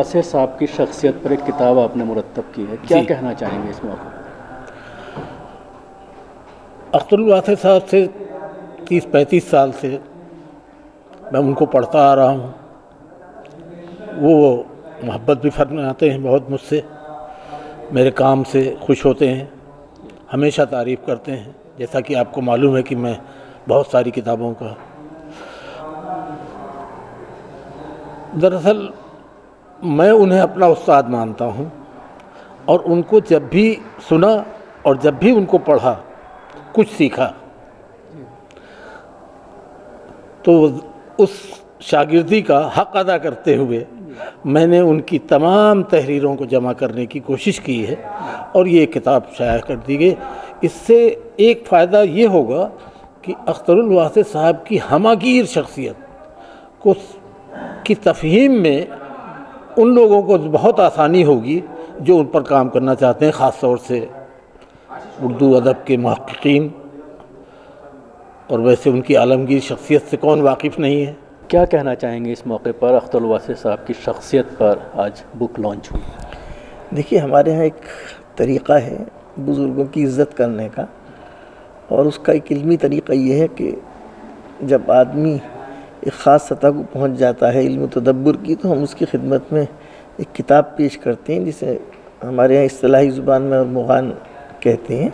वासिर साहब की शख्सियत पर एक किताब आपने मुरत्तब की है, क्या कहना चाहेंगे इस मौके पर? अख्तरुल वासिर साहब से 30-35 साल से मैं उनको पढ़ता आ रहा हूँ। वो मोहब्बत भी फरमाते हैं बहुत मुझसे, मेरे काम से खुश होते हैं, हमेशा तारीफ़ करते हैं। जैसा कि आपको मालूम है कि मैं बहुत सारी किताबों का, दरअसल मैं उन्हें अपना उस्ताद मानता हूँ और उनको जब भी सुना और जब भी उनको पढ़ा कुछ सीखा। तो उस शागिर्दी का हक़ अदा करते हुए मैंने उनकी तमाम तहरीरों को जमा करने की कोशिश की है और ये किताब शाया कर दी गई। इससे एक फ़ायदा ये होगा कि अख्तरुल वासिर साहब की हमागीर शख्सियत को की तफ़हीम में उन लोगों को बहुत आसानी होगी जो उन पर काम करना चाहते हैं, ख़ास तौर से उर्दू अदब के मुहक्किकीन। और वैसे उनकी आलमगीर शख्सियत से कौन वाकिफ़ नहीं है। क्या कहना चाहेंगे इस मौके पर अख्तरुल वासिर साहब की शख्सियत पर आज बुक लॉन्च हुई? देखिए, हमारे यहाँ एक तरीक़ा है बुज़ुर्गों की इज़्ज़त करने का, और उसका एक इल्मी तरीक़ा ये है कि जब आदमी एक ख़ास सतह को पहुँच जाता है इल्म तदब्बुर की, तो हम उसकी खिदमत में एक किताब पेश करते हैं जिसे हमारे यहाँ इस्तिलाही ज़ुबान में मुग़ान कहते हैं,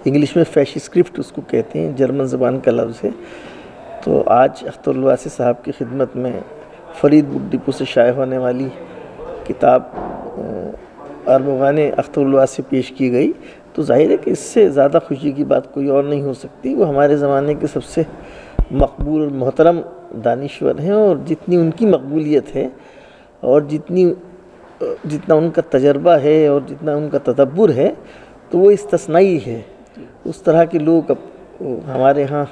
इंग्लिश में फैशिस्क्रिप्ट उसको कहते हैं, जर्मन ज़बान का लफ्ज़ है। तो आज अख्तरुल वासिर साहब की खिदमत में फरीद बुक डिपो से शाया होने वाली किताब अरमुग़ान अख्तरुल वासिर पेश की गई, तो ज़ाहिर है कि इससे ज़्यादा खुशी की बात कोई और नहीं हो सकती। वो हमारे ज़माने के सबसे मकबूल और मोहतरम दानिश्वर हैं, और जितनी उनकी मकबूलियत है और जितना उनका तजर्बा है और जितना उनका तदब्बुर है, तो वो इस्तिस्नाई है। उस तरह के लोग अब हमारे यहाँ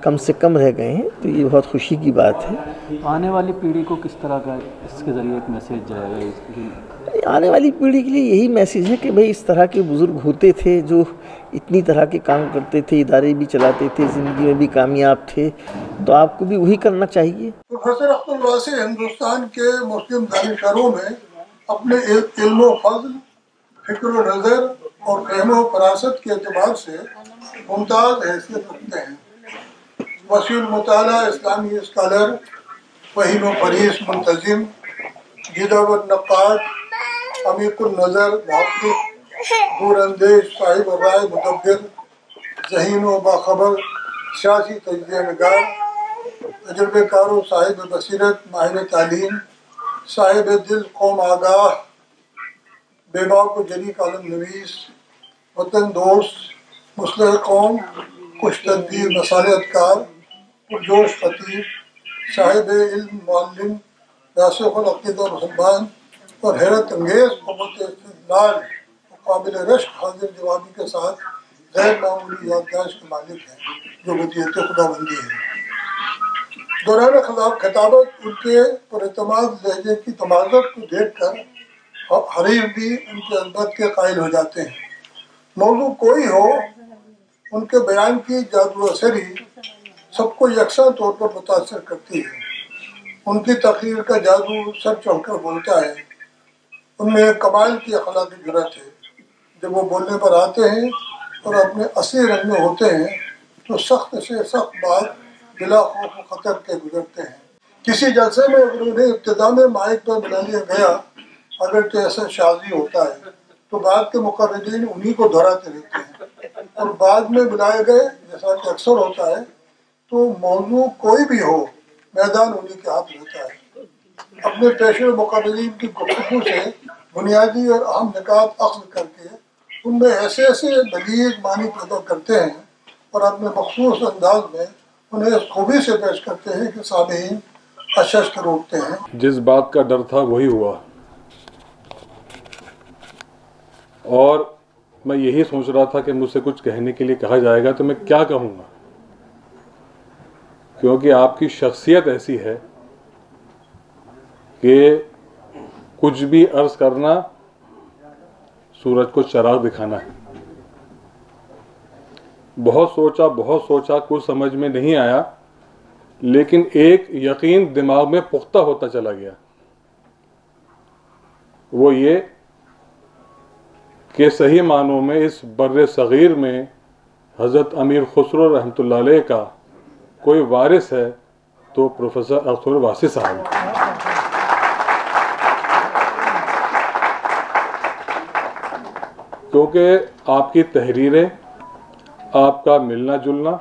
कम से कम रह गए हैं, तो ये बहुत खुशी की बात है। आने वाली पीढ़ी को किस तरह का इसके ज़रिए एक मैसेज जाएगा? आने वाली पीढ़ी के लिए यही मैसेज है कि भाई इस तरह के बुज़ुर्ग होते थे जो इतनी तरह के काम करते थे, इदारे भी चलाते थे, ज़िंदगी में भी कामयाब थे, तो आपको भी वही करना चाहिए। प्रोफेसर अख्तरुल वासिर हिंदुस्तान के मुस्लिम दानिशवरों में अपने इल्म फज़ल, फ़िक्र व नज़र और फ़हम व फरासत के एतबार से मुमताज़ हैसियत रखते हैं। वसीउल मुताला इस्लामी स्कॉलर, फ़हीम व फरीस मुंतज़िम, जिदा व नक़ाद, अमीकुन नज़र मुहक़्क़िक़, दूरअंदेश साहिब राय मुदब्बिर, ज़हीन व बाखबर सियासी तजज़िया निगार, तजुर्बेकार व साहिब बसीरत माहिर तालीम, साहिब दिल कौम आगाह, बेबाक व जरी कालम नवीस, वतन दोस्त, मुस्लिह कौम, खुश तदबीर मसालतकार, पुरजोश खतीब, साहिब इल्म मुअल्लिम, रासिख़ुल अक़ीदा मुसलमान और हैरत अंगेज़ क़ुव्वत इस्तिदलाल और काबिल रश्क हाजिर जवाबी के साथ गैर मामूली याददाश्त के मालिक हैं, जो वदियत खुदाबंदी है। दौरान खिताबत उनके पुरएतमाद लहजे की तमाज़त को देख कर हरीफ भी उनके अज़मत के कायल हो जाते हैं। मौजू कोई हो, उनके बयान की जादू असरी सबको यकसा तौर पर मुतासर करती है। उनकी तकरीर का जादू सर चढ़कर बोलता है। उनमें कमाल की अखलाकी जुर्रत है। जब वो बोलने पर आते हैं और अपने असली रंग में होते हैं, तो सख्त से सख्त बात बिला खौफ खतर के गुजरते हैं। किसी जलसे में अगर उन्हें इब्तिदा में माइक पर बुला लिया गया, अगर तो ऐसा शाज़ी होता है, तो बाद के मुक़र्रिरीन उन्हीं को दोहराते रहते हैं, और बाद में बुलाए गए, जैसा कि अक्सर होता है, तो मौजू कोई भी हो, मैदान उन्हीं के हाथ रहता है। अपने पेशे मुक़र्रिरीन की गुफ्तगू से बुनियादी और अहम निकात अख्ज़ करके उनमें ऐसे बलीग मानी पैदा करते हैं और अपने मखसूस अंदाज में उन्हें खूबी से पेश करते हैं कि सामीन अशश्त रोकते हैं। जिस बात का डर था वही हुआ, और मैं यही सोच रहा था कि मुझसे कुछ कहने के लिए कहा जाएगा तो मैं क्या कहूँगा, क्योंकि आपकी शख्सियत ऐसी है कि कुछ भी अर्ज करना सूरज को चराग दिखाना है। बहुत सोचा कुछ समझ में नहीं आया, लेकिन एक यकीन दिमाग में पुख्ता होता चला गया وہ یہ کہ صحیح معنوں میں اس بر صغیر میں حضرت امیر خسرو رحمۃ اللہ علیہ کا کوئی وارث ہے تو پروفیسر اختر واصف صاحب. کیونکہ آپ کی تحریریں، آپ کا ملنا جلنا،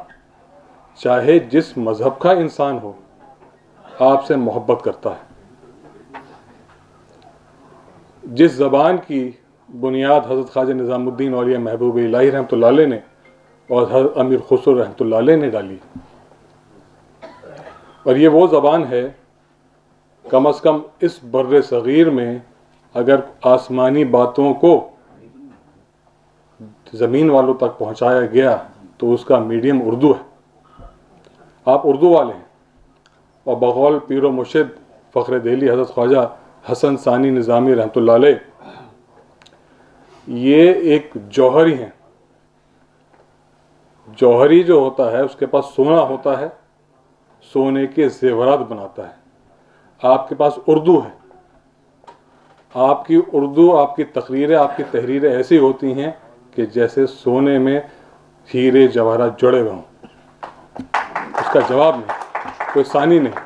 چاہے جس مذہب کا انسان ہو، آپ سے محبت کرتا ہے. جس زبان کی بنیاد حضرت خواجہ نظام الدین اولیاء محبوب الہی رحمۃ اللہ علیہ نے اور حضرت امیر خسرو رحمۃ اللہ علیہ نے ڈالی، اور یہ وہ زبان ہے کم از کم اس بر صغیر میں اگر آسمانی باتوں کو زمین والوں تک پہنچایا گیا تو اس کا میڈیم اردو ہے. آپ اردو والے ہیں، اور بقول پیر و مرشد فخر دہلی حضرت خواجہ حسن ثانی نظامی رحمۃ اللہ علیہ، یہ ایک جوہری ہیں. جوہری جو ہوتا ہے اس کے پاس سونا ہوتا ہے، سونے کے زیورات بناتا ہے. آپ کے پاس اردو ہے، آپ کی اردو، آپ کی تقریریں، آپ کی تحریریں ایسی ہوتی ہیں کہ جیسے سونے میں ہیرے جواہرات جڑے ہوئے ہوں. اس کا جواب نہیں، کوئی ثانی نہیں.